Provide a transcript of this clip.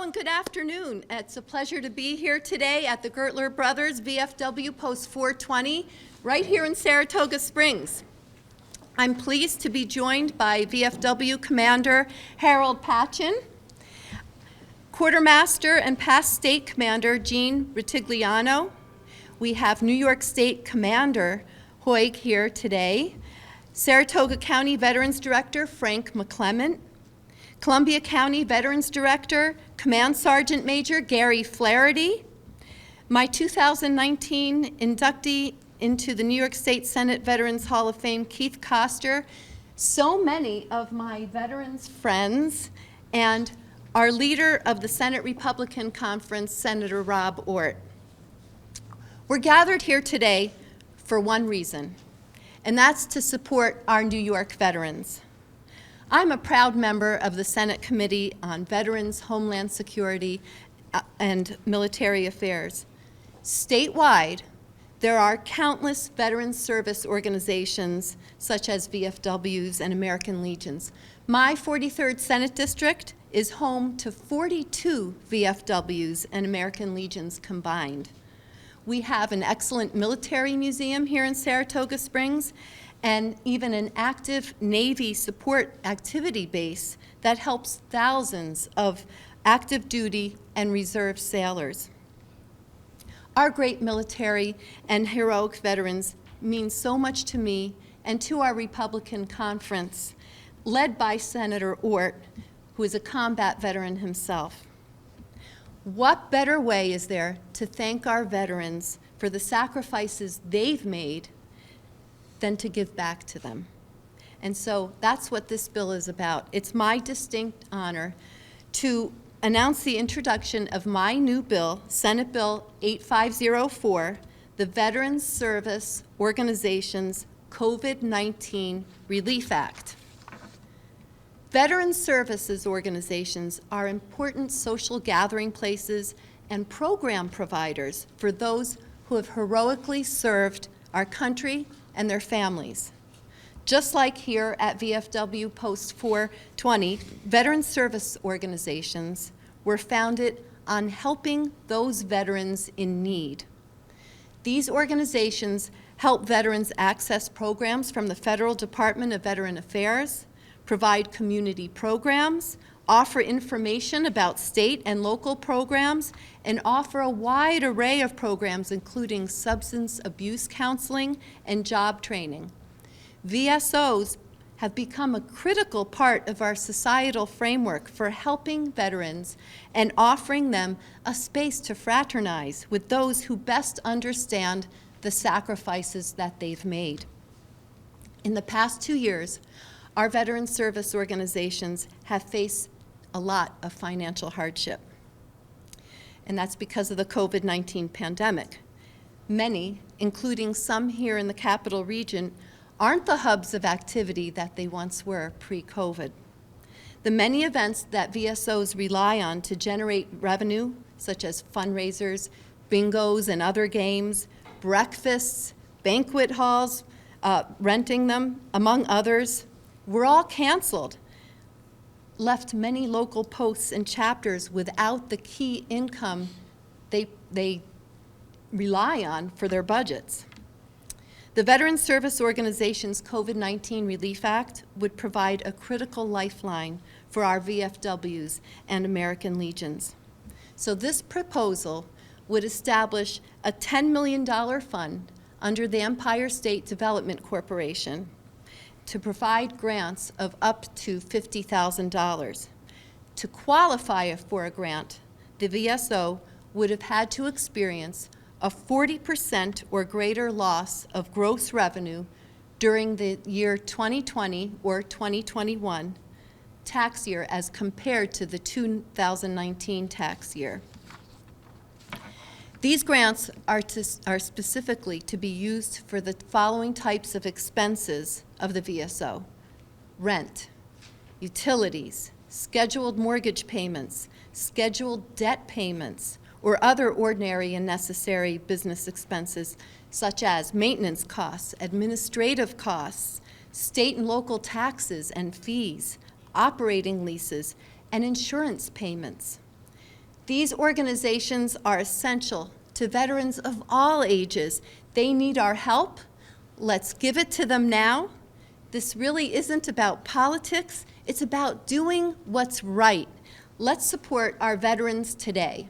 and good afternoon. It's a pleasure to be here today at the Gertler Brothers VFW Post 420 right here in Saratoga Springs. I'm pleased to be joined by VFW Commander Harold Patchen, Quartermaster and past State Commander Gene Ritigliano. We have New York State Commander Hoig here today, Saratoga County Veterans Director Frank McClement, Columbia County Veterans Director, Command Sergeant Major Gary Flaherty, my 2019 inductee into the New York State Senate Veterans Hall of Fame, Keith Koster, so many of my veterans friends, and our leader of the Senate Republican Conference, Senator Rob Ortt. We're gathered here today for one reason, and that's to support our New York veterans. I'm a proud member of the Senate Committee on Veterans, Homeland Security, and Military Affairs. Statewide, there are countless veterans service organizations such as VFWs and American Legions. My 43rd Senate District is home to 42 VFWs and American Legions combined. We have an excellent military museum here in Saratoga Springs, and even an active Navy support activity base that helps thousands of active duty and reserve sailors. Our great military and heroic veterans mean so much to me and to our Republican conference, led by Senator Ortt, who is a combat veteran himself. What better way is there to thank our veterans for the sacrifices they've made than to give back to them? And so that's what this bill is about. It's my distinct honor to announce the introduction of my new bill, Senate Bill 8504, the Veterans Service Organizations COVID-19 Relief Act. Veterans services organizations are important social gathering places and program providers for those who have heroically served our country and their families. Just like here at VFW Post 420, veteran service organizations were founded on helping those veterans in need. These organizations help veterans access programs from the Federal Department of Veteran Affairs, provide community programs, offer information about state and local programs, and offer a wide array of programs including substance abuse counseling and job training. VSOs have become a critical part of our societal framework for helping veterans and offering them a space to fraternize with those who best understand the sacrifices that they've made. In the past 2 years, our veteran service organizations have faced a lot of financial hardship, and that's because of the COVID-19 pandemic. Many, including some here in the capital region, aren't the hubs of activity that they once were pre-COVID. The many events that VSOs rely on to generate revenue, such as fundraisers, bingos and other games, breakfasts, banquet halls, renting them, among others, were all canceled, left many local posts and chapters without the key income they rely on for their budgets. The Veteran Service Organization's COVID-19 Relief Act would provide a critical lifeline for our VFWs and American Legions. So this proposal would establish a $10 million fund under the Empire State Development Corporation to provide grants of up to $50,000. To qualify for a grant, the VSO would have had to experience a 40% or greater loss of gross revenue during the year 2020 or 2021 tax year as compared to the 2019 tax year. These grants are specifically to be used for the following types of expenses of the VSO: rent, utilities, scheduled mortgage payments, scheduled debt payments, or other ordinary and necessary business expenses such as maintenance costs, administrative costs, state and local taxes and fees, operating leases, and insurance payments. These organizations are essential to veterans of all ages. They need our help. Let's give it to them now. This really isn't about politics. It's about doing what's right. Let's support our veterans today.